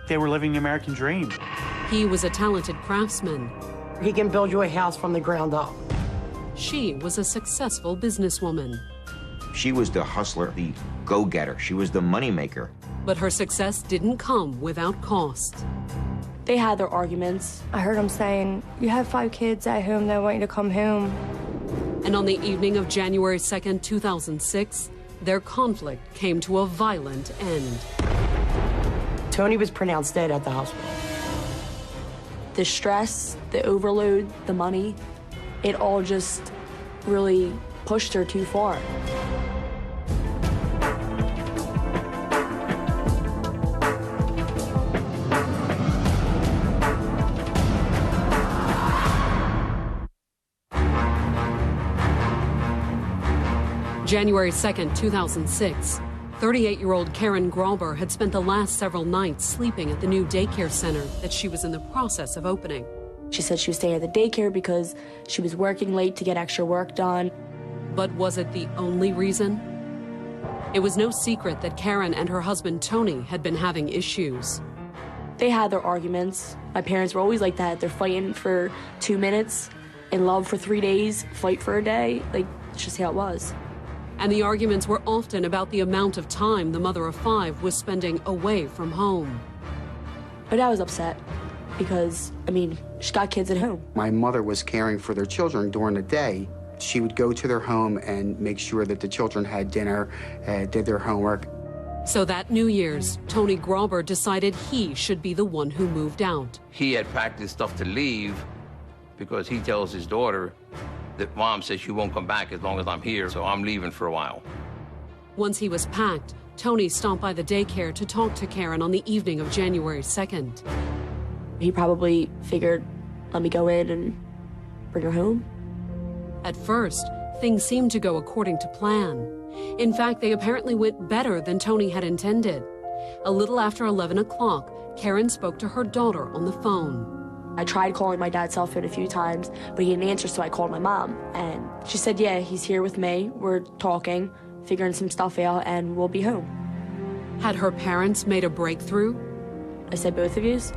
They were living the American dream. He was a talented craftsman. He can build you a house from the ground up. She was a successful businesswoman. She was the hustler, the go-getter. She was the moneymaker. But her success didn't come without cost. They had their arguments. I heard him saying, "You have 5 kids at home that want you to come home." And on the evening of January 2nd, 2006, their conflict came to a violent end. Tony was pronounced dead at the hospital. The stress, the overload, the money, it all just really pushed her too far. January 2nd, 2006, 38-year-old Karen Grauber had spent the last several nights sleeping at the new daycare center that she was in the process of opening. She said she was staying at the daycare because she was working late to get extra work done. But was it the only reason? It was no secret that Karen and her husband Tony had been having issues. They had their arguments. My parents were always like that. They're fighting for 2 minutes, in love for 3 days, fight for a day. Like, it's just how it was. And the arguments were often about the amount of time the mother of 5 was spending away from home. My dad was upset because, I mean, she's got kids at home. My mother was caring for their children during the day. She would go to their home and make sure that the children had dinner, did their homework. So that New Year's, Tony Grauber decided he should be the one who moved out. He had packed his stuff to leave because he tells his daughter that Mom says she won't come back as long as I'm here, so I'm leaving for a while. Once he was packed, Tony stopped by the daycare to talk to Karen on the evening of January 2nd. He probably figured, let me go in and bring her home. At first, things seemed to go according to plan. In fact, they apparently went better than Tony had intended. A little after 11 o'clock, Karen spoke to her daughter on the phone. I tried calling my dad's cell phone a few times, but he didn't answer, so I called my mom. And she said, yeah, he's here with me. We're talking, figuring some stuff out, and we'll be home. Had her parents made a breakthrough? I said, both of yous?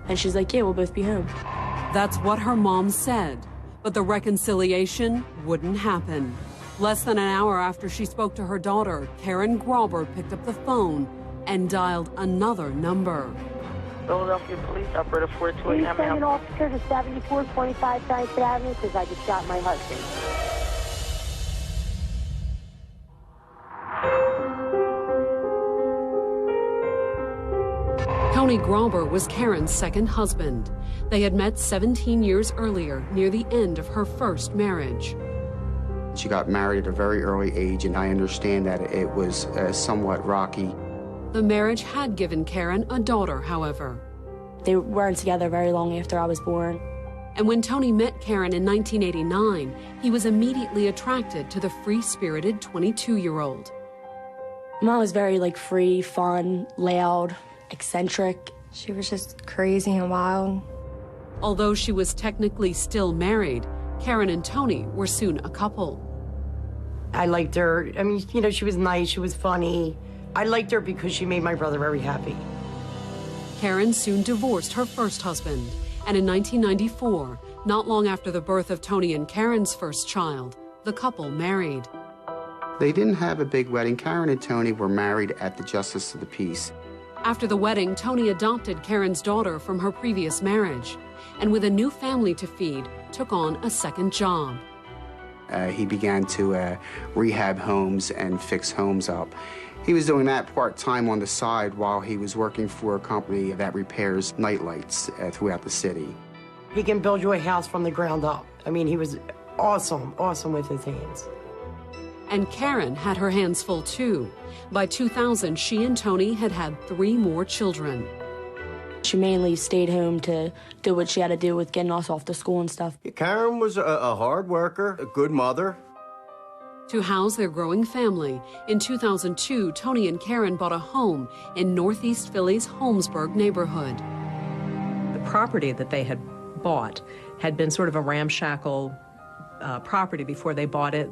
And she's like, yeah, we'll both be home. That's what her mom said, but the reconciliation wouldn't happen. Less than an hour after she spoke to her daughter, Karen Grauber picked up the phone and dialed another number. Philadelphia Police, Operator 428. Please send an officer to 7425 Science Avenue because I just shot my husband. Tony Grauber was Karen's second husband. They had met 17 years earlier, near the end of her first marriage. She got married at a very early age, and I understand that it was somewhat rocky. The marriage had given Karen a daughter, however. They weren't together very long after I was born. And when Tony met Karen in 1989, he was immediately attracted to the free-spirited 22-year-old. Mom was very, free, fun, loud, eccentric. She was just crazy and wild. Although she was technically still married, Karen and Tony were soon a couple. I liked her. I mean, she was nice, she was funny. I liked her because she made my brother very happy. Karen soon divorced her first husband, and in 1994, not long after the birth of Tony and Karen's first child, the couple married. They didn't have a big wedding. Karen and Tony were married at the Justice of the Peace. After the wedding, Tony adopted Karen's daughter from her previous marriage, and with a new family to feed, took on a second job. He began to rehab homes and fix homes up. He was doing that part-time on the side while he was working for a company that repairs nightlights throughout the city. He can build you a house from the ground up. I mean, he was awesome with his hands. And Karen had her hands full too. By 2000, she and Tony had had 3 more children. She mainly stayed home to do what she had to do with getting us off to school and stuff. Karen was a hard worker, a good mother. To house their growing family, in 2002, Tony and Karen bought a home in Northeast Philly's Holmesburg neighborhood. The property that they had bought had been sort of a ramshackle property before they bought it.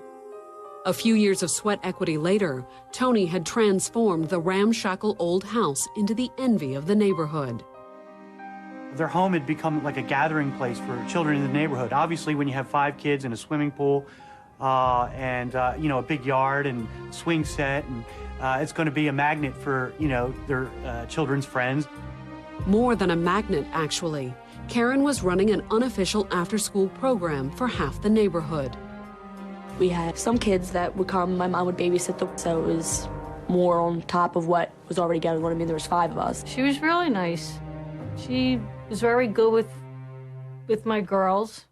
A few years of sweat equity later, Tony had transformed the ramshackle old house into the envy of the neighborhood. Their home had become like a gathering place for children in the neighborhood. Obviously, when you have 5 kids and a swimming pool and a big yard and swing set, and it's going to be a magnet for, their children's friends. More than a magnet, actually. Karen was running an unofficial after-school program for half the neighborhood. We had some kids that would come, my mom would babysit them, so it was more on top of what was already going on. I mean, there was 5 of us. She was really nice. She was very good with my girls.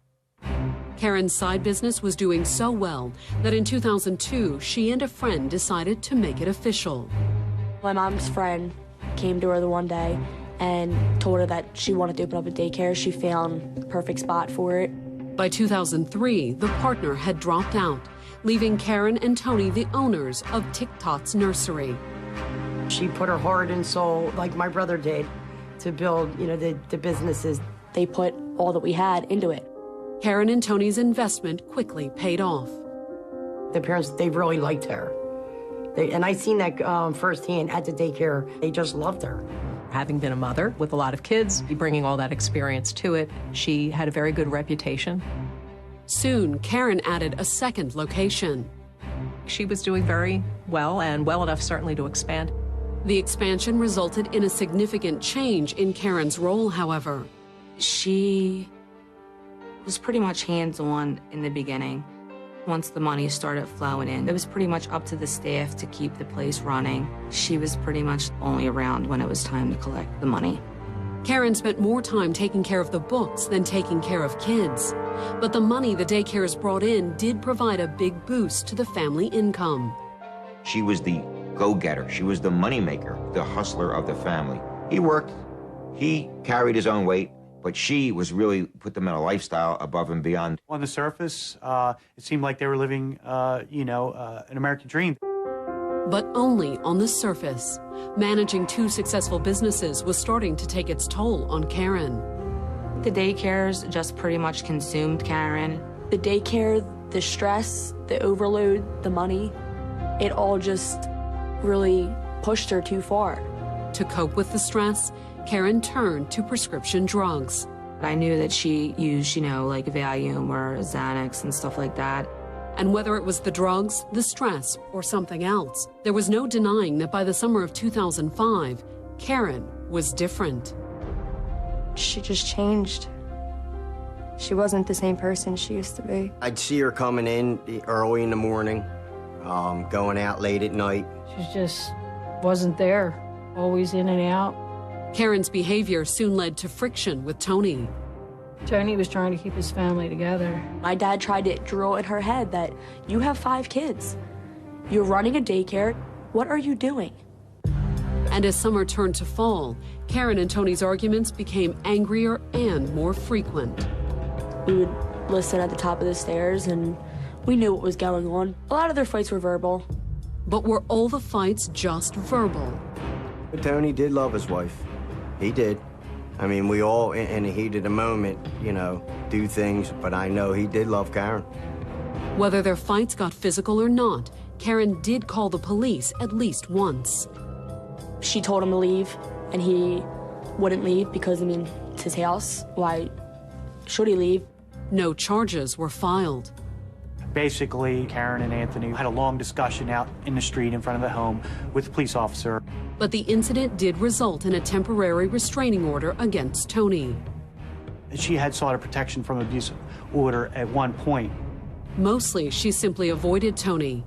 Karen's side business was doing so well that in 2002, she and a friend decided to make it official. My mom's friend came to her the one day and told her that she wanted to open up a daycare. She found the perfect spot for it. By 2003, the partner had dropped out, leaving Karen and Tony the owners of Tick Tots Nursery. She put her heart and soul, like my brother did, to build, the businesses. They put all that we had into it. Karen and Tony's investment quickly paid off. The parents, they really liked her. And I seen that firsthand at the daycare. They just loved her. Having been a mother with a lot of kids, bringing all that experience to it, she had a very good reputation. Soon, Karen added a second location. She was doing very well, and well enough certainly to expand. The expansion resulted in a significant change in Karen's role, however. She was pretty much hands-on in the beginning. Once the money started flowing in, it was pretty much up to the staff to keep the place running. She was pretty much only around when it was time to collect the money. Karen spent more time taking care of the books than taking care of kids. But the money the daycares brought in did provide a big boost to the family income. She was the go-getter. She was the moneymaker, the hustler of the family. He worked, he carried his own weight, but she was really put them in a lifestyle above and beyond. On the surface, it seemed like they were living, an American dream. But only on the surface. Managing 2 successful businesses was starting to take its toll on Karen. The daycares just pretty much consumed Karen. The daycare, the stress, the overload, the money, it all just really pushed her too far. To cope with the stress, Karen turned to prescription drugs. I knew that she used, like Valium or Xanax and stuff like that. And whether it was the drugs, the stress, or something else, there was no denying that by the summer of 2005, Karen was different. She just changed. She wasn't the same person she used to be. I'd see her coming in early in the morning, going out late at night. She just wasn't there, always in and out. Karen's behavior soon led to friction with Tony. Tony was trying to keep his family together. My dad tried to drill in her head that you have 5 kids. You're running a daycare. What are you doing? And as summer turned to fall, Karen and Tony's arguments became angrier and more frequent. We would listen at the top of the stairs, and we knew what was going on. A lot of their fights were verbal. But were all the fights just verbal? But Tony did love his wife. He did. I mean, we all, in the heat of the moment, do things, but I know he did love Karen. Whether their fights got physical or not, Karen did call the police at least once. She told him to leave, and he wouldn't leave because, it's his house. Why should he leave? No charges were filed. Basically, Karen and Anthony had a long discussion out in the street in front of the home with the police officer. But the incident did result in a temporary restraining order against Tony. She had sought a protection from abuse order at one point. Mostly, she simply avoided Tony.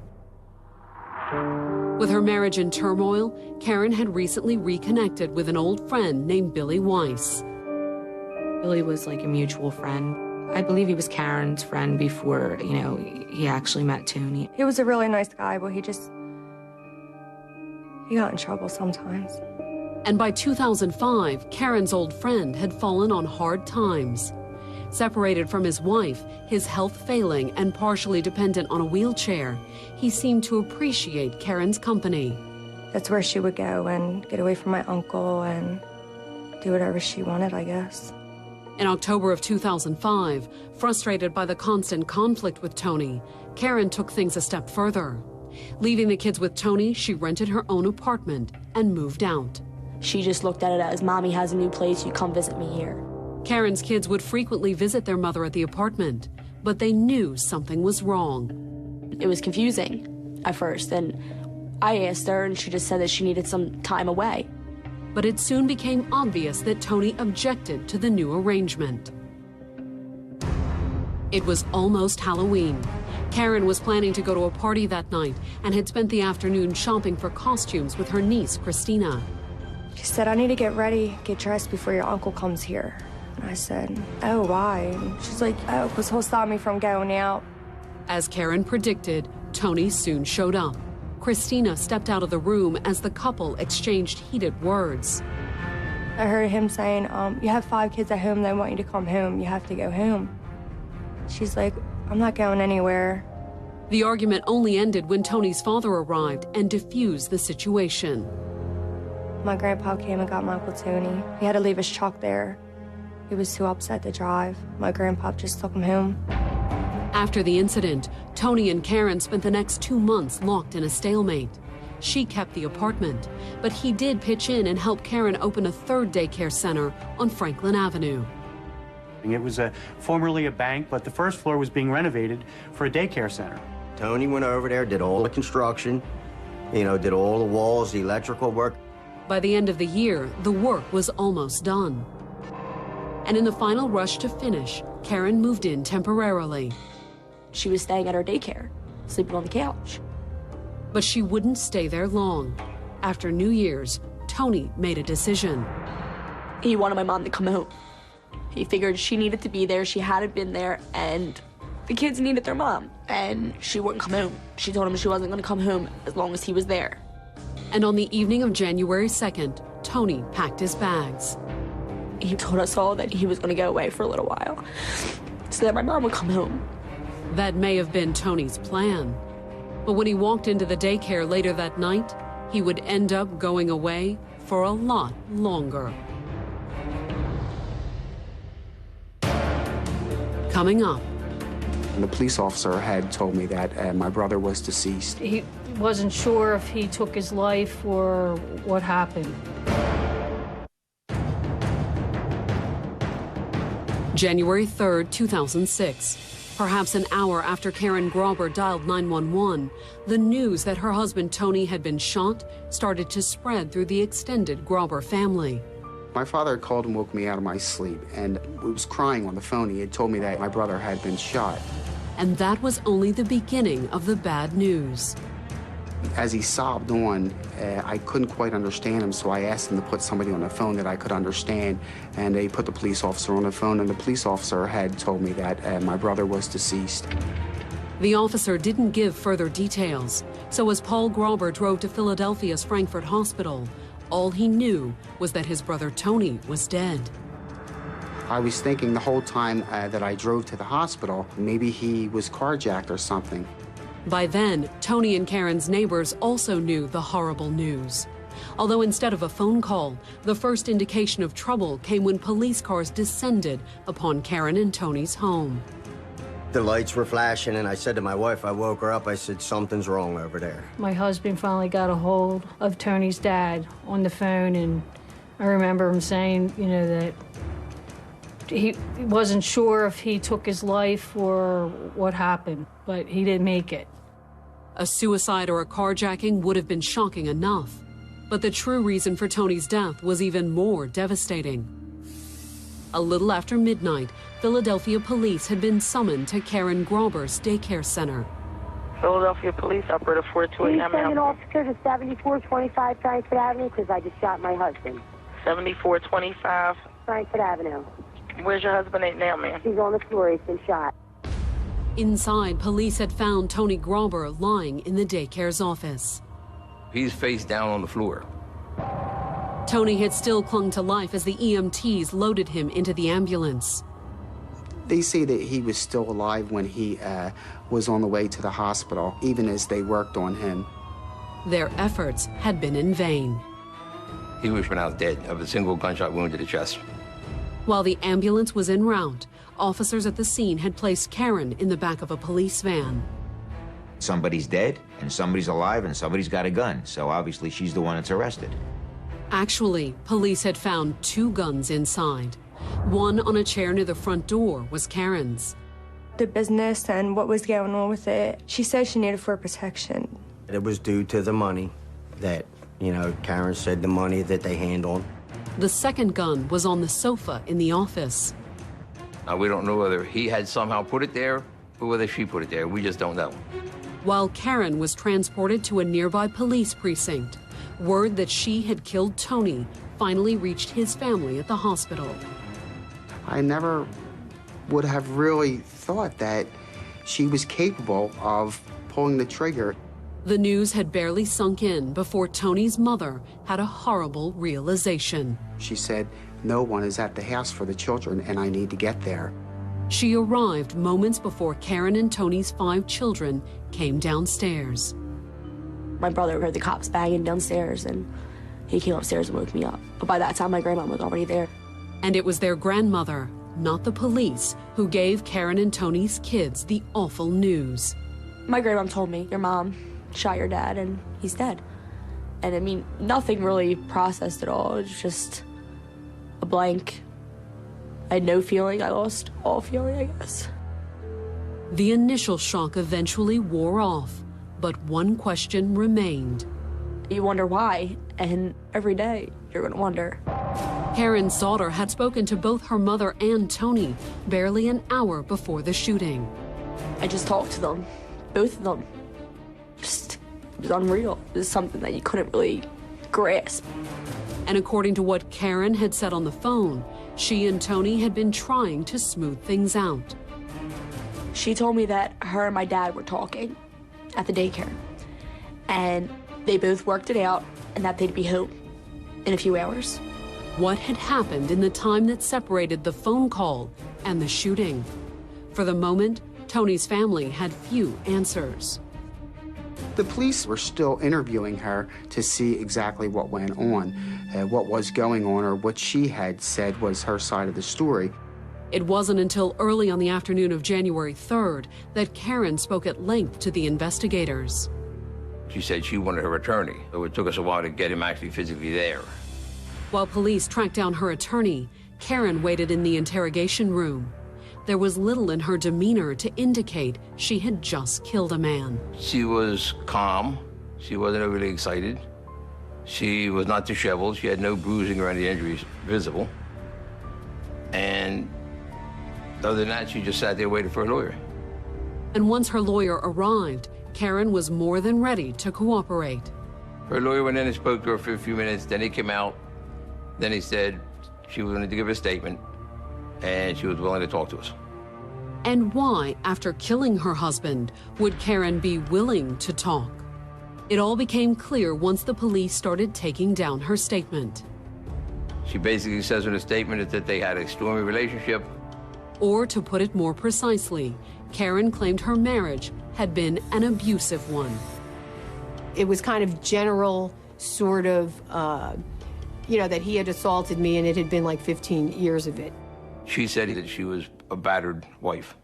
With her marriage in turmoil, Karen had recently reconnected with an old friend named Billy Weiss. Billy was like a mutual friend. I believe he was Karen's friend before, he actually met Tony. He was a really nice guy, but he got in trouble sometimes. And by 2005, Karen's old friend had fallen on hard times. Separated from his wife, his health failing and partially dependent on a wheelchair, he seemed to appreciate Karen's company. That's where she would go and get away from my uncle and do whatever she wanted, I guess. In October of 2005, frustrated by the constant conflict with Tony, Karen took things a step further. Leaving the kids with Tony, she rented her own apartment and moved out. She just looked at it as, Mommy has a new place, you come visit me here. Karen's kids would frequently visit their mother at the apartment, but they knew something was wrong. It was confusing at first, and I asked her, and she just said that she needed some time away. But it soon became obvious that Tony objected to the new arrangement. It was almost Halloween. Karen was planning to go to a party that night and had spent the afternoon shopping for costumes with her niece, Christina. She said, I need to get ready, get dressed before your uncle comes here. And I said, oh, why? And she's like, oh, because he'll stop me from going out. As Karen predicted, Tony soon showed up. Christina stepped out of the room as the couple exchanged heated words. I heard him saying, you have 5 kids at home, they want you to come home, you have to go home. She's like, I'm not going anywhere. The argument only ended when Tony's father arrived and diffused the situation. My grandpa came and got my Uncle Tony. He had to leave his truck there. He was too upset to drive. My grandpa just took him home. After the incident, Tony and Karen spent the next 2 months locked in a stalemate. She kept the apartment, but he did pitch in and help Karen open a third daycare center on Franklin Avenue. It was formerly a bank, but the first floor was being renovated for a daycare center. Tony went over there, did all the construction, did all the walls, the electrical work. By the end of the year, the work was almost done. And in the final rush to finish, Karen moved in temporarily. She was staying at her daycare, sleeping on the couch. But she wouldn't stay there long. After New Year's, Tony made a decision. He wanted my mom to come home. He figured she needed to be there, she hadn't been there, and the kids needed their mom, and she wouldn't come home. She told him she wasn't going to come home as long as he was there. And on the evening of January 2nd, Tony packed his bags. He told us all that he was going to go away for a little while so that my mom would come home. That may have been Tony's plan. But when he walked into the daycare later that night, he would end up going away for a lot longer. Coming up. The police officer had told me that my brother was deceased. He wasn't sure if he took his life or what happened. January 3rd, 2006. Perhaps an hour after Karen Grauber dialed 911, the news that her husband Tony had been shot started to spread through the extended Grauber family. My father called and woke me out of my sleep, and he was crying on the phone. He had told me that my brother had been shot. And that was only the beginning of the bad news. As he sobbed on, I couldn't quite understand him, so I asked him to put somebody on the phone that I could understand, and they put the police officer on the phone, and the police officer had told me that my brother was deceased. The officer didn't give further details, so as Paul Grauber drove to Philadelphia's Frankfurt Hospital, all he knew was that his brother Tony was dead. I was thinking the whole time that I drove to the hospital, maybe he was carjacked or something. By then, Tony and Karen's neighbors also knew the horrible news. Although instead of a phone call, the first indication of trouble came when police cars descended upon Karen and Tony's home. The lights were flashing, and I said to my wife, I woke her up, I said, something's wrong over there. My husband finally got a hold of Tony's dad on the phone, and I remember him saying, that he wasn't sure if he took his life or what happened, but he didn't make it. A suicide or a carjacking would have been shocking enough, but the true reason for Tony's death was even more devastating. A little after midnight, Philadelphia police had been summoned to Karen Grauber's daycare center. Philadelphia police, operator 428. Please send an officer to 7425 Frankfurt Avenue because I just shot my husband. 7425 Frankfurt Avenue. Where's your husband at now, ma'am? He's on the floor. He's been shot. Inside, police had found Tony Grauber lying in the daycare's office. He's face down on the floor. Tony had still clung to life as the EMTs loaded him into the ambulance. They say that he was still alive when he was on the way to the hospital, even as they worked on him. Their efforts had been in vain. He was pronounced dead of a single gunshot wound to the chest. While the ambulance was en route, officers at the scene had placed Karen in the back of a police van. Somebody's dead, and somebody's alive, and somebody's got a gun. So obviously she's the one that's arrested. Actually, police had found 2 guns inside. One on a chair near the front door was Karen's. The business and what was going on with it, she said she needed for protection. It was due to the money that, Karen said the money that they handled. The second gun was on the sofa in the office. Now, we don't know whether he had somehow put it there or whether she put it there. We just don't know. While Karen was transported to a nearby police precinct, word that she had killed Tony finally reached his family at the hospital. I never would have really thought that she was capable of pulling the trigger. The news had barely sunk in before Tony's mother had a horrible realization. She said, "No one is at the house for the children, and I need to get there." She arrived moments before Karen and Tony's 5 children came downstairs. My brother heard the cops banging downstairs, and he came upstairs and woke me up. But by that time, my grandma was already there. And it was their grandmother, not the police, who gave Karen and Tony's kids the awful news. My grandma told me, your mom shot your dad, and he's dead. And I mean, nothing really processed at all. It was just a blank. I had no feeling. I lost all feeling, I guess. The initial shock eventually wore off, but one question remained. You wonder why, and every day you're gonna wonder. Karen's daughter had spoken to both her mother and Tony barely an hour before the shooting. I just talked to them, both of them. It was unreal. It was something that you couldn't really grasp. And according to what Karen had said on the phone, she and Tony had been trying to smooth things out. She told me that her and my dad were talking at the daycare, and they both worked it out, and that they'd be home in a few hours. What had happened in the time that separated the phone call and the shooting? For the moment, Tony's family had few answers. The police were still interviewing her to see exactly what went on, what was going on, or what she had said was her side of the story. It wasn't until early on the afternoon of January 3rd that Karen spoke at length to the investigators. She said she wanted her attorney, so it took us a while to get him actually physically there. While police tracked down her attorney, Karen waited in the interrogation room. There was little in her demeanor to indicate she had just killed a man. She was calm. She wasn't overly excited. She was not disheveled. She had no bruising or any injuries visible. And other than that, she just sat there waiting for a lawyer. And once her lawyer arrived, Karen was more than ready to cooperate. Her lawyer went in and spoke to her for a few minutes. Then he came out. Then he said she was going to give a statement, and she was willing to talk to us. And why, after killing her husband, would Karen be willing to talk? It all became clear once the police started taking down her statement. She basically says in a statement that they had a stormy relationship. Or to put it more precisely, Karen claimed her marriage had been an abusive one. It was kind of general, sort of, that he had assaulted me and it had been like 15 years of it. She said that she was a battered wife.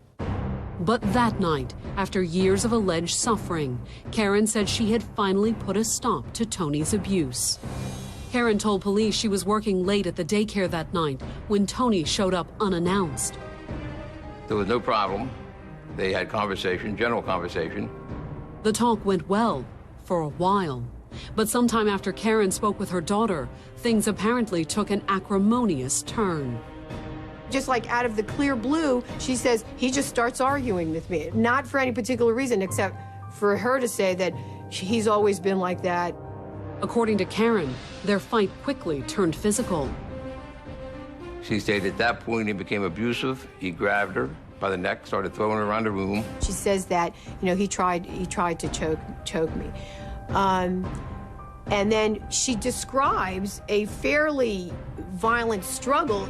But that night, after years of alleged suffering, Karen said she had finally put a stop to Tony's abuse. Karen told police she was working late at the daycare that night when Tony showed up unannounced. There was no problem. They had conversation, general conversation. The talk went well for a while. But sometime after Karen spoke with her daughter, things apparently took an acrimonious turn. Just like out of the clear blue, she says, he just starts arguing with me. Not for any particular reason, except for her to say that he's always been like that. According to Karen, their fight quickly turned physical. She stated at that point he became abusive. He grabbed her by the neck, started throwing her around the room. She says that, he tried to choke me. And then she describes a fairly violent struggle.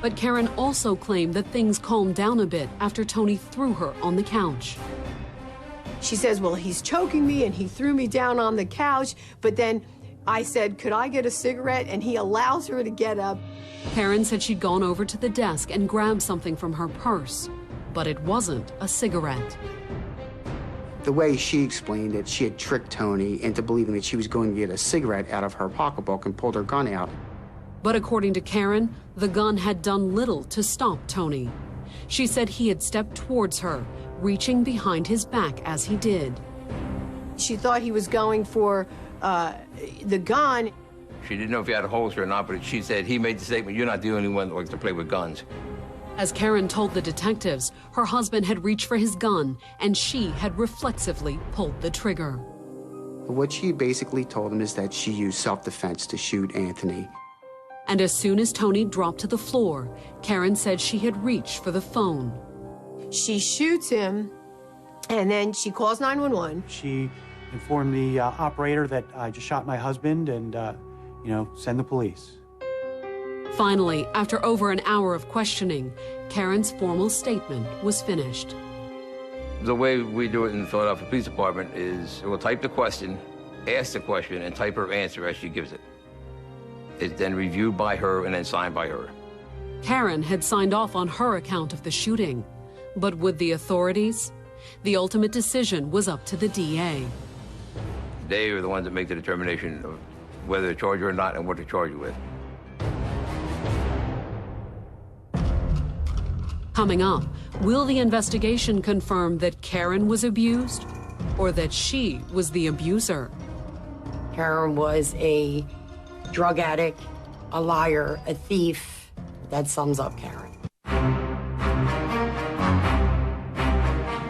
But Karen also claimed that things calmed down a bit after Tony threw her on the couch. She says, well, he's choking me and he threw me down on the couch, but then I said, could I get a cigarette? And he allows her to get up. Karen said she'd gone over to the desk and grabbed something from her purse, but it wasn't a cigarette. The way she explained it, she had tricked Tony into believing that she was going to get a cigarette out of her pocketbook and pulled her gun out. But according to Karen, the gun had done little to stop Tony. She said he had stepped towards her, reaching behind his back as he did. She thought he was going for the gun. She didn't know if he had a holster or not, but she said he made the statement, "You're not the only one that likes to play with guns." As Karen told the detectives, her husband had reached for his gun and she had reflexively pulled the trigger. What she basically told him is that she used self-defense to shoot Anthony. And as soon as Tony dropped to the floor, Karen said she had reached for the phone. She shoots him, and then she calls 911. She informed the operator that I just shot my husband and, send the police. Finally, after over an hour of questioning, Karen's formal statement was finished. The way we do it in the Philadelphia Police Department is we'll type the question, ask the question, and type her answer as she gives it. It's then reviewed by her and then signed by her. Karen had signed off on her account of the shooting. But would the authorities? The ultimate decision was up to the DA. They are the ones that make the determination of whether to charge her or not and what to charge her with. Coming up, will the investigation confirm that Karen was abused or that she was the abuser? Karen was a drug addict, a liar, a thief. That sums up Karen.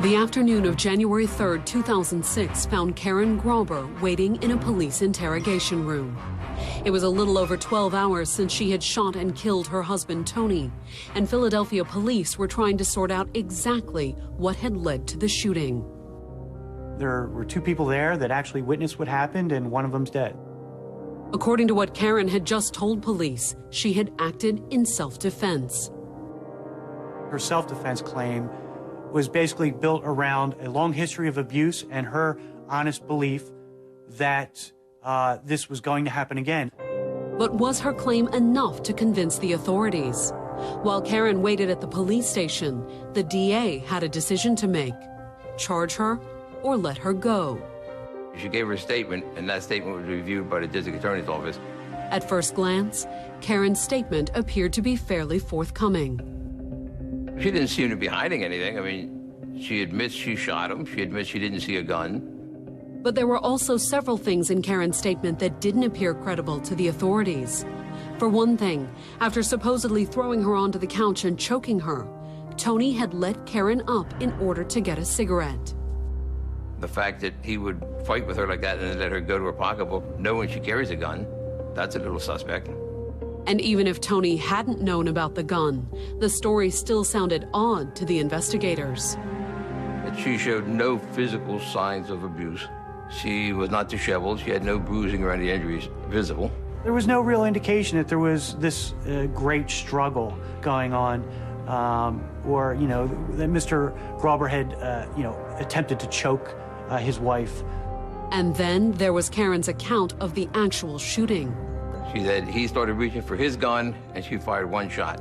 The afternoon of January 3rd, 2006 found Karen Grauber waiting in a police interrogation room. It was a little over 12 hours since she had shot and killed her husband, Tony, and Philadelphia police were trying to sort out exactly what had led to the shooting. There were two people there that actually witnessed what happened, and one of them's dead. According to what Karen had just told police, she had acted in self-defense. Her self-defense claim was basically built around a long history of abuse and her honest belief that this was going to happen again. But was her claim enough to convince the authorities? While Karen waited at the police station, the DA had a decision to make: charge her or let her go. She gave her a statement, and that statement was reviewed by the district attorney's office. At first glance, Karen's statement appeared to be fairly forthcoming. She didn't seem to be hiding anything. I mean, she admits she shot him. She admits she didn't see a gun. But there were also several things in Karen's statement that didn't appear credible to the authorities. For one thing, after supposedly throwing her onto the couch and choking her, Tony had let Karen up in order to get a cigarette. The fact that he would fight with her like that and then let her go to her pocketbook, knowing she carries a gun, that's a little suspect. And even if Tony hadn't known about the gun, the story still sounded odd to the investigators. That she showed no physical signs of abuse. She was not disheveled. She had no bruising or any injuries visible. There was no real indication that there was this great struggle going on, or, that Mr. Grauber had, attempted to choke his wife. And then there was Karen's account of the actual shooting. She said he started reaching for his gun, and she fired one shot.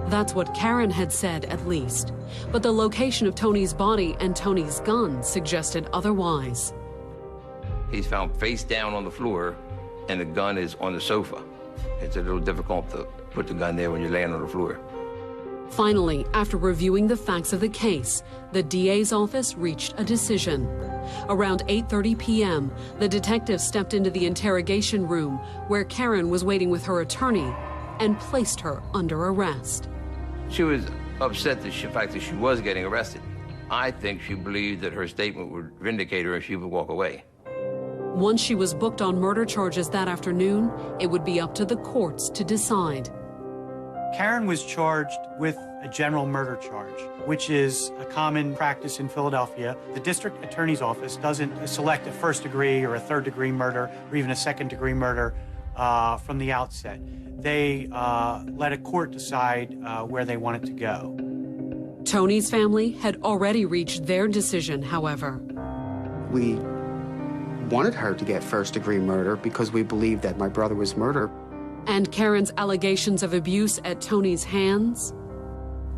That's what Karen had said, at least. But the location of Tony's body and Tony's gun suggested otherwise. He's found face down on the floor, and the gun is on the sofa. It's a little difficult to put the gun there when you're laying on the floor. Finally, after reviewing the facts of the case, the DA's office reached a decision. Around 8:30 p.m., the detective stepped into the interrogation room where Karen was waiting with her attorney and placed her under arrest. She was upset the fact that she was getting arrested. I think she believed that her statement would vindicate her if she would walk away. Once she was booked on murder charges that afternoon, it would be up to the courts to decide. Karen was charged with a general murder charge, which is a common practice in Philadelphia. The district attorney's office doesn't select a first-degree or a third-degree murder or even a second-degree murder from the outset. They let a court decide where they want it to go. Tony's family had already reached their decision, however. We wanted her to get first-degree murder because we believed that my brother was murdered. And Karen's allegations of abuse at Tony's hands?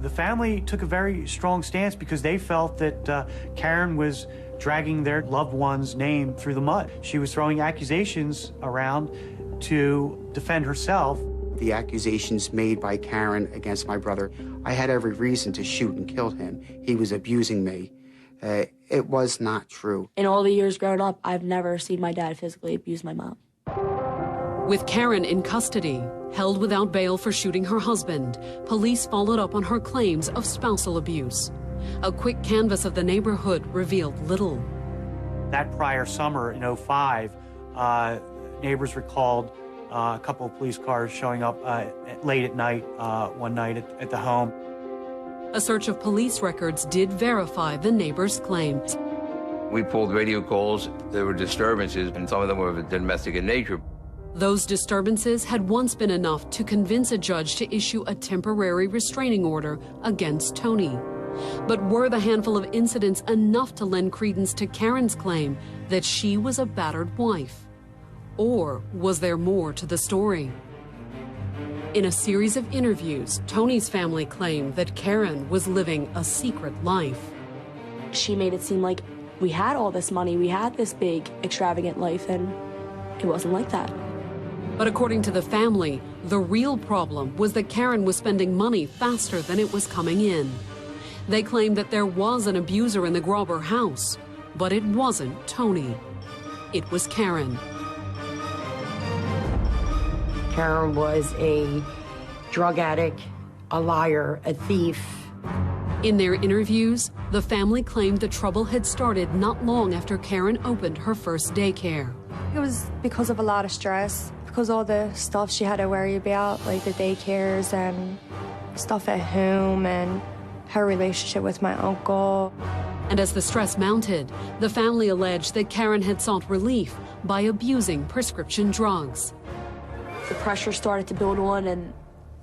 The family took a very strong stance because they felt that Karen was dragging their loved one's name through the mud. She was throwing accusations around to defend herself. The accusations made by Karen against my brother, I had every reason to shoot and kill him. He was abusing me. It was not true. In all the years growing up, I've never seen my dad physically abuse my mom. With Karen in custody, held without bail for shooting her husband, police followed up on her claims of spousal abuse. A quick canvass of the neighborhood revealed little. That prior summer in '05, neighbors recalled a couple of police cars showing up late at night, one night at the home. A search of police records did verify the neighbors' claims. We pulled radio calls. There were disturbances, and some of them were domestic in nature. Those disturbances had once been enough to convince a judge to issue a temporary restraining order against Tony. But were the handful of incidents enough to lend credence to Karen's claim that she was a battered wife? Or was there more to the story? In a series of interviews, Tony's family claimed that Karen was living a secret life. She made it seem like we had all this money, we had this big, extravagant life, and it wasn't like that. But according to the family, the real problem was that Karen was spending money faster than it was coming in. They claimed that there was an abuser in the Grauber house, but it wasn't Tony. It was Karen. Karen was a drug addict, a liar, a thief. In their interviews, the family claimed the trouble had started not long after Karen opened her first daycare. It was because of a lot of stress, because all the stuff she had to worry about, like the daycares and stuff at home and her relationship with my uncle. And as the stress mounted, the family alleged that Karen had sought relief by abusing prescription drugs. The pressure started to build on, and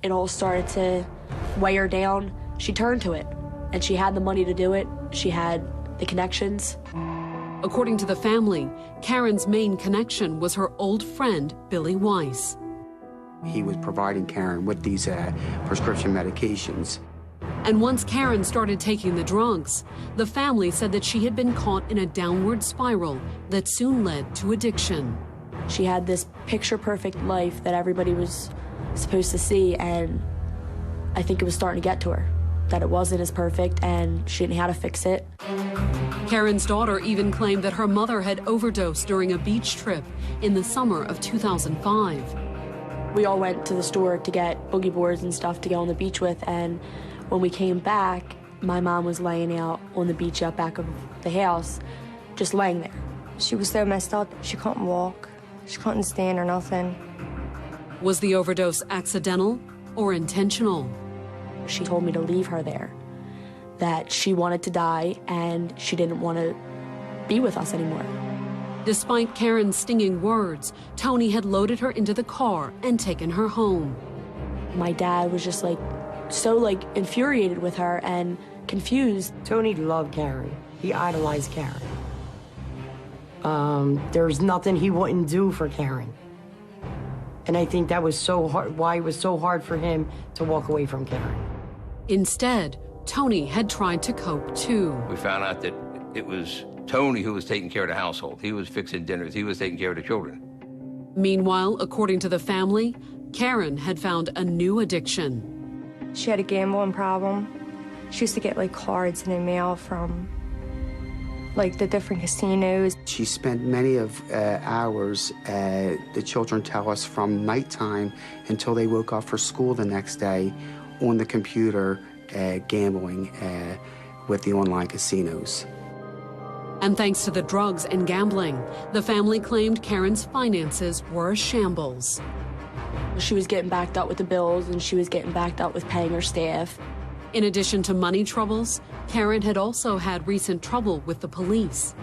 it all started to weigh her down. She turned to it, and she had the money to do it. She had the connections. According to the family, Karen's main connection was her old friend, Billy Weiss. He was providing Karen with these prescription medications. And once Karen started taking the drugs, the family said that she had been caught in a downward spiral that soon led to addiction. She had this picture-perfect life that everybody was supposed to see, and I think it was starting to get to her, that it wasn't as perfect and she didn't know how to fix it. Karen's daughter even claimed that her mother had overdosed during a beach trip in the summer of 2005. We all went to the store to get boogie boards and stuff to go on the beach with, and when we came back, my mom was laying out on the beach out back of the house, just laying there. She was so messed up, she couldn't walk. She couldn't stand or nothing. Was the overdose accidental or intentional? She told me to leave her there, that she wanted to die and she didn't want to be with us anymore. Despite Karen's stinging words, Tony had loaded her into the car and taken her home. My dad was just so infuriated with her and confused. Tony loved Karen. He idolized Karen. There's nothing he wouldn't do for Karen. And I think that was so hard, why it was so hard for him to walk away from Karen. Instead, Tony had tried to cope too. We found out that it was Tony who was taking care of the household. He was fixing dinners. He was taking care of the children. Meanwhile, according to the family, Karen had found a new addiction. She had a gambling problem. She used to get cards in the mail from the different casinos. She spent many of hours, the children tell us, from nighttime until they woke up for school the next day on the computer gambling with the online casinos. And thanks to the drugs and gambling, the family claimed Karen's finances were a shambles. She was getting backed up with the bills, and she was getting backed up with paying her staff. In addition to money troubles, Karen had also had recent trouble with the police.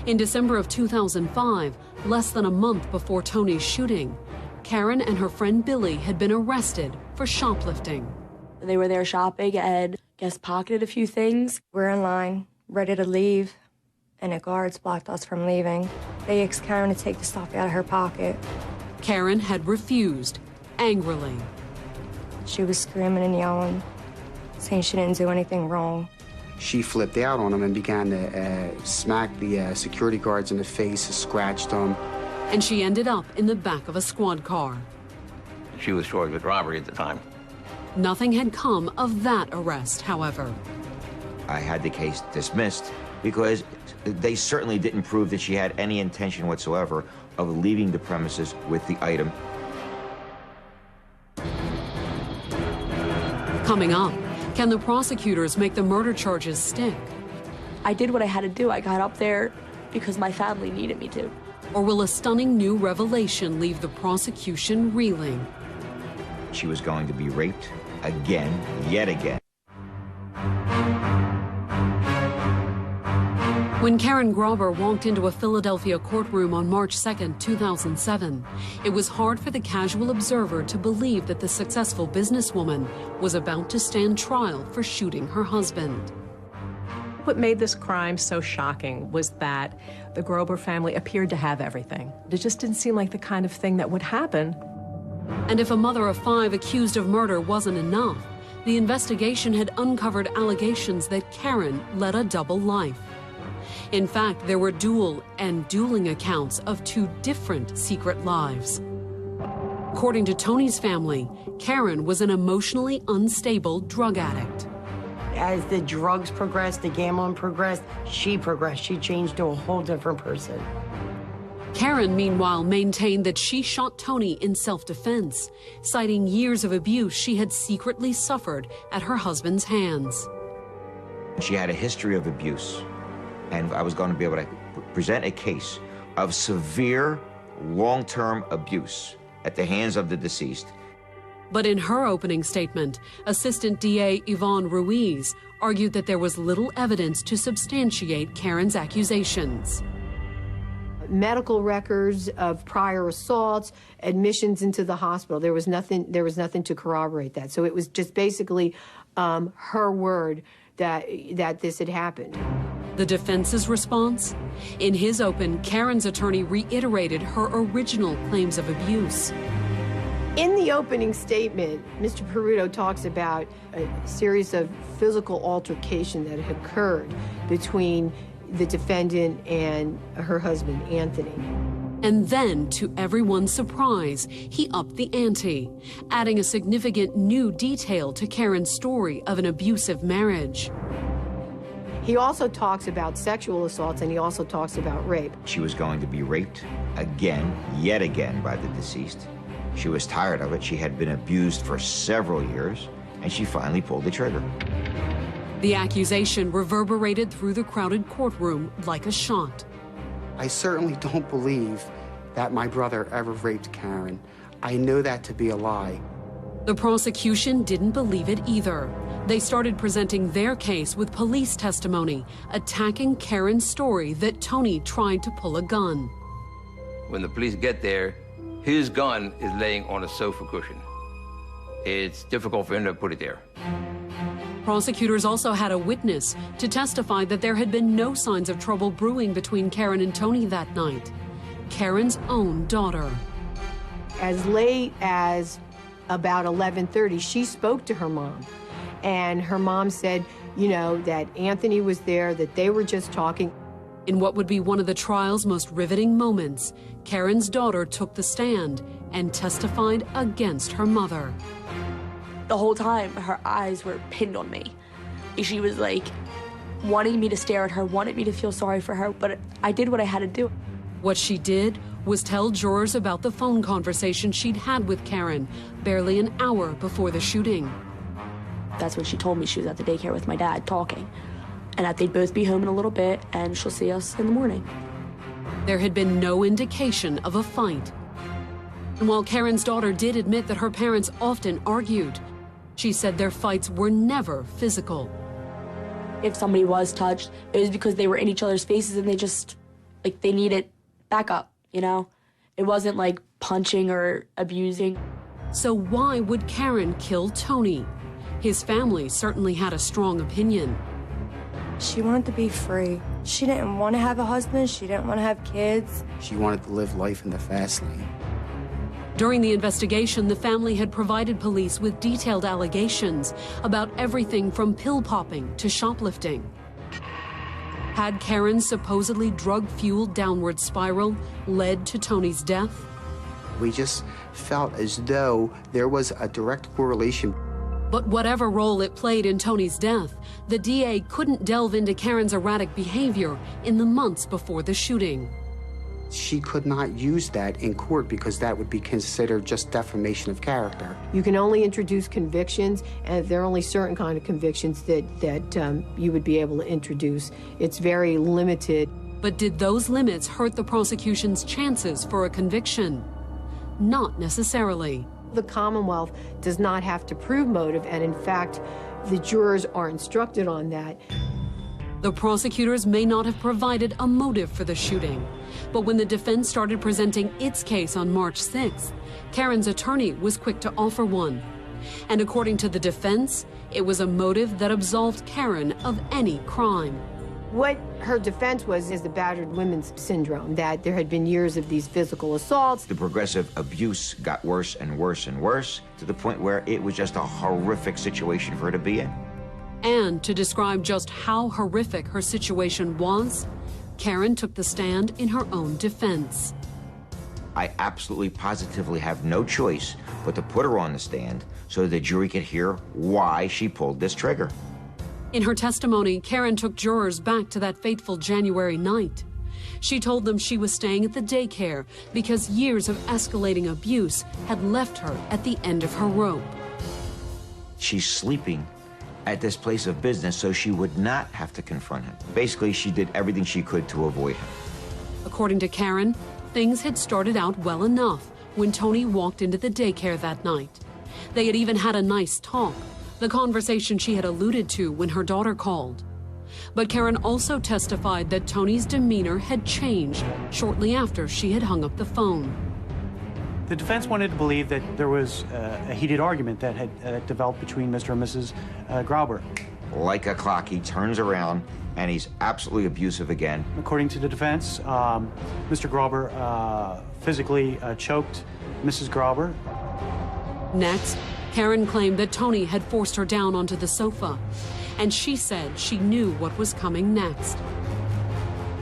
In December of 2005, less than a month before Tony's shooting, Karen and her friend Billy had been arrested for shoplifting. They were there shopping and, pocketed a few things. We're in line, ready to leave. and the guards blocked us from leaving. They asked Karen to take the stuff out of her pocket. Karen had refused, angrily. She was screaming and yelling, saying she didn't do anything wrong. She flipped out on him and began to smack the security guards in the face, scratched them. And she ended up in the back of a squad car. She was charged with robbery at the time. Nothing had come of that arrest, however. I had the case dismissed because they certainly didn't prove that she had any intention whatsoever of leaving the premises with the item. Coming up, can the prosecutors make the murder charges stick? I did what I had to do. I got up there because my family needed me to. Or will a stunning new revelation leave the prosecution reeling? She was going to be raped again, yet again. When Karen Grauber walked into a Philadelphia courtroom on March 2, 2007, it was hard for the casual observer to believe that the successful businesswoman was about to stand trial for shooting her husband. What made this crime so shocking was that the Grauber family appeared to have everything. It just didn't seem like the kind of thing that would happen. And if a mother of 5 accused of murder wasn't enough, the investigation had uncovered allegations that Karen led a double life. In fact, there were dual and dueling accounts of 2 different secret lives. According to Tony's family, Karen was an emotionally unstable drug addict. As the drugs progressed, the gambling progressed, she progressed. She changed to a whole different person. Karen, meanwhile, maintained that she shot Tony in self-defense, citing years of abuse she had secretly suffered at her husband's hands. She had a history of abuse, and I was going to be able to present a case of severe, long-term abuse at the hands of the deceased. But in her opening statement, Assistant DA Yvonne Ruiz argued that there was little evidence to substantiate Karen's accusations. Medical records of prior assaults, admissions into the hospital. There was nothing to corroborate that. So it was just basically her word that this had happened. The defense's response? In his open, Karen's attorney reiterated her original claims of abuse. In the opening statement, Mr. Peruto talks about a series of physical altercation that had occurred between the defendant and her husband, Anthony. And then, to everyone's surprise, he upped the ante, adding a significant new detail to Karen's story of an abusive marriage. He also talks about sexual assaults, and he also talks about rape. She was going to be raped again, yet again, by the deceased. She was tired of it. She had been abused for several years, and she finally pulled the trigger. The accusation reverberated through the crowded courtroom like a shot. I certainly don't believe that my brother ever raped Karen. I know that to be a lie. The prosecution didn't believe it either. They started presenting their case with police testimony, attacking Karen's story that Tony tried to pull a gun. When the police get there, his gun is laying on a sofa cushion. It's difficult for him to put it there. Prosecutors also had a witness to testify that there had been no signs of trouble brewing between Karen and Tony that night. Karen's own daughter. As late as about 11:30, she spoke to her mom. And her mom said, you know, that Anthony was there, that they were just talking. In what would be one of the trial's most riveting moments, Karen's daughter took the stand and testified against her mother. The whole time, her eyes were pinned on me. She was like, wanting me to stare at her, wanted me to feel sorry for her, but I did what I had to do. What she did was tell jurors about the phone conversation she'd had with Karen barely an hour before the shooting. That's when she told me she was at the daycare with my dad talking, and that they'd both be home in a little bit, and she'll see us in the morning. There had been no indication of a fight. And while Karen's daughter did admit that her parents often argued, she said their fights were never physical. If somebody was touched, it was because they were in each other's faces and they just, like, they needed backup, you know? It wasn't like punching or abusing. So why would Karen kill Tony? His family certainly had a strong opinion. She wanted to be free. She didn't want to have a husband. She didn't want to have kids. She wanted to live life in the fast lane. During the investigation, the family had provided police with detailed allegations about everything from pill popping to shoplifting. Had Karen's supposedly drug-fueled downward spiral led to Tony's death? We just felt as though there was a direct correlation. But whatever role it played in Tony's death, the DA couldn't delve into Karen's erratic behavior in the months before the shooting. She could not use that in court because that would be considered just defamation of character. You can only introduce convictions, and there are only certain kind of convictions that you would be able to introduce. It's very limited. But did those limits hurt the prosecution's chances for a conviction? Not necessarily. The Commonwealth does not have to prove motive, and in fact, the jurors are instructed on that. The prosecutors may not have provided a motive for the shooting, but when the defense started presenting its case on March 6th, Karen's attorney was quick to offer one. And according to the defense, it was a motive that absolved Karen of any crime. What her defense was is the battered women's syndrome, that there had been years of these physical assaults. The progressive abuse got worse and worse and worse to the point where it was just a horrific situation for her to be in. And to describe just how horrific her situation was, Karen took the stand in her own defense. I absolutely positively have no choice but to put her on the stand so the jury could hear why she pulled this trigger. In her testimony, Karen took jurors back to that fateful January night. She told them she was staying at the daycare because years of escalating abuse had left her at the end of her rope. She's sleeping at this place of business so she would not have to confront him. Basically, she did everything she could to avoid him. According to Karen, things had started out well enough when Tony walked into the daycare that night. They had even had a nice talk, the conversation she had alluded to when her daughter called. But Karen also testified that Tony's demeanor had changed shortly after she had hung up the phone. The defense wanted to believe that there was a heated argument that had developed between Mr. and Mrs. Grauber. Like a clock, he turns around and he's absolutely abusive again. According to the defense, Mr. Grauber physically choked Mrs. Grauber. Next, Karen claimed that Tony had forced her down onto the sofa, and she said she knew what was coming next.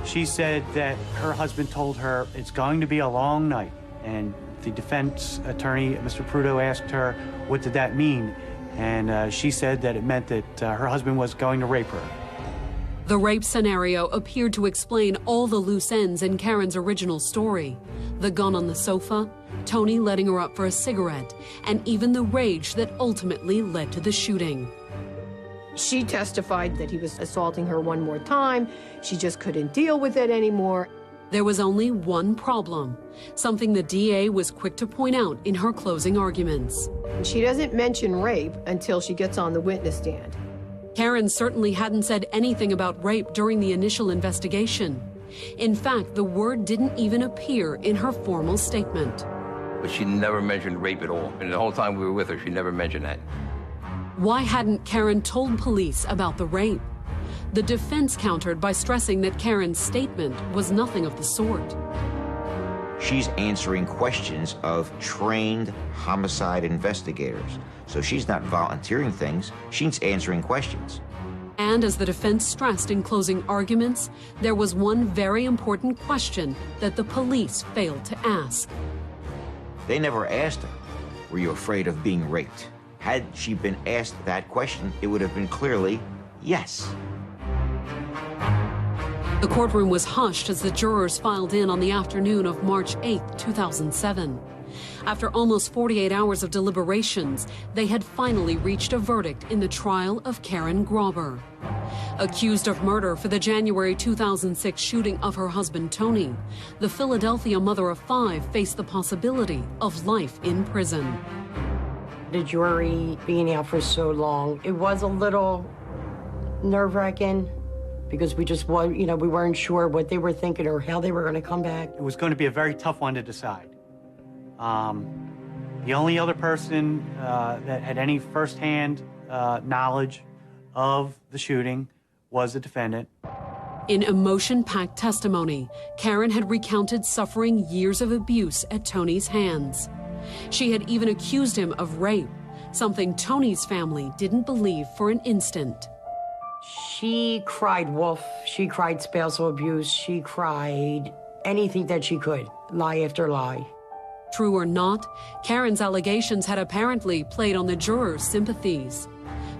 She said that her husband told her it's going to be a long night, and the defense attorney, Mr. Prudo, asked her, what did that mean? And she said that it meant that her husband was going to rape her. The rape scenario appeared to explain all the loose ends in Karen's original story. The gun on the sofa, Tony letting her up for a cigarette, and even the rage that ultimately led to the shooting. She testified that he was assaulting her one more time. She just couldn't deal with it anymore. There was only one problem, something the DA was quick to point out in her closing arguments. She doesn't mention rape until she gets on the witness stand. Karen certainly hadn't said anything about rape during the initial investigation. In fact, the word didn't even appear in her formal statement. But she never mentioned rape at all. And the whole time we were with her, she never mentioned that. Why hadn't Karen told police about the rape? The defense countered by stressing that Karen's statement was nothing of the sort. She's answering questions of trained homicide investigators. So she's not volunteering things, she's answering questions. And as the defense stressed in closing arguments, there was one very important question that the police failed to ask. They never asked her, were you afraid of being raped? Had she been asked that question, it would have been clearly yes. The courtroom was hushed as the jurors filed in on the afternoon of March 8, 2007. After almost 48 hours of deliberations, they had finally reached a verdict in the trial of Karen Grauber. Accused of murder for the January 2006 shooting of her husband Tony, the Philadelphia mother of 5 faced the possibility of life in prison. The jury being out for so long, it was a little nerve-wracking because we weren't sure what they were thinking or how they were going to come back. It was going to be a very tough one to decide. The only other person that had any firsthand knowledge of the shooting was the defendant. In emotion-packed testimony, Karen had recounted suffering years of abuse at Tony's hands. She had even accused him of rape, something Tony's family didn't believe for an instant. She cried wolf, she cried spousal abuse, she cried anything that she could, lie after lie. True or not, Karen's allegations had apparently played on the jurors' sympathies.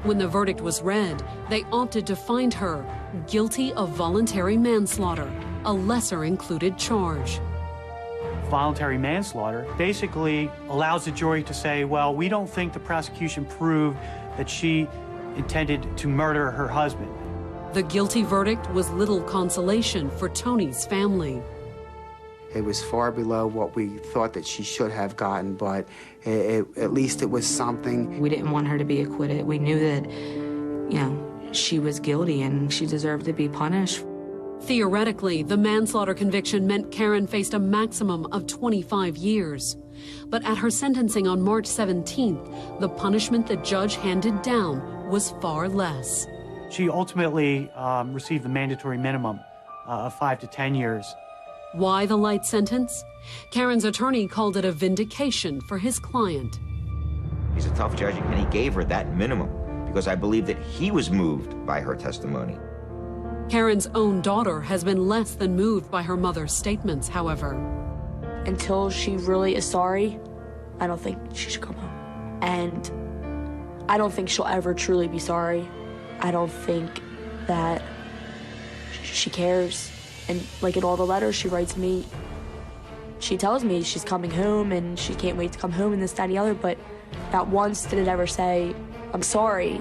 When the verdict was read, they opted to find her guilty of voluntary manslaughter, a lesser-included charge. Voluntary manslaughter basically allows the jury to say, well, we don't think the prosecution proved that she intended to murder her husband. The guilty verdict was little consolation for Tony's family. It was far below what we thought that she should have gotten, but at least it was something. We didn't want her to be acquitted. We knew that, she was guilty and she deserved to be punished. Theoretically, the manslaughter conviction meant Karen faced a maximum of 25 years. But at her sentencing on March 17th, the punishment the judge handed down was far less. She ultimately received the mandatory minimum of 5 to 10 years. Why the light sentence? Karen's attorney called it a vindication for his client. He's a tough judge, and he gave her that minimum because I believe that he was moved by her testimony. Karen's own daughter has been less than moved by her mother's statements, however. Until she really is sorry, I don't think she should come home. And I don't think she'll ever truly be sorry. I don't think that she cares. And like in all the letters she writes me, she tells me she's coming home and she can't wait to come home and this, that, and the other, but not once did it ever say, I'm sorry.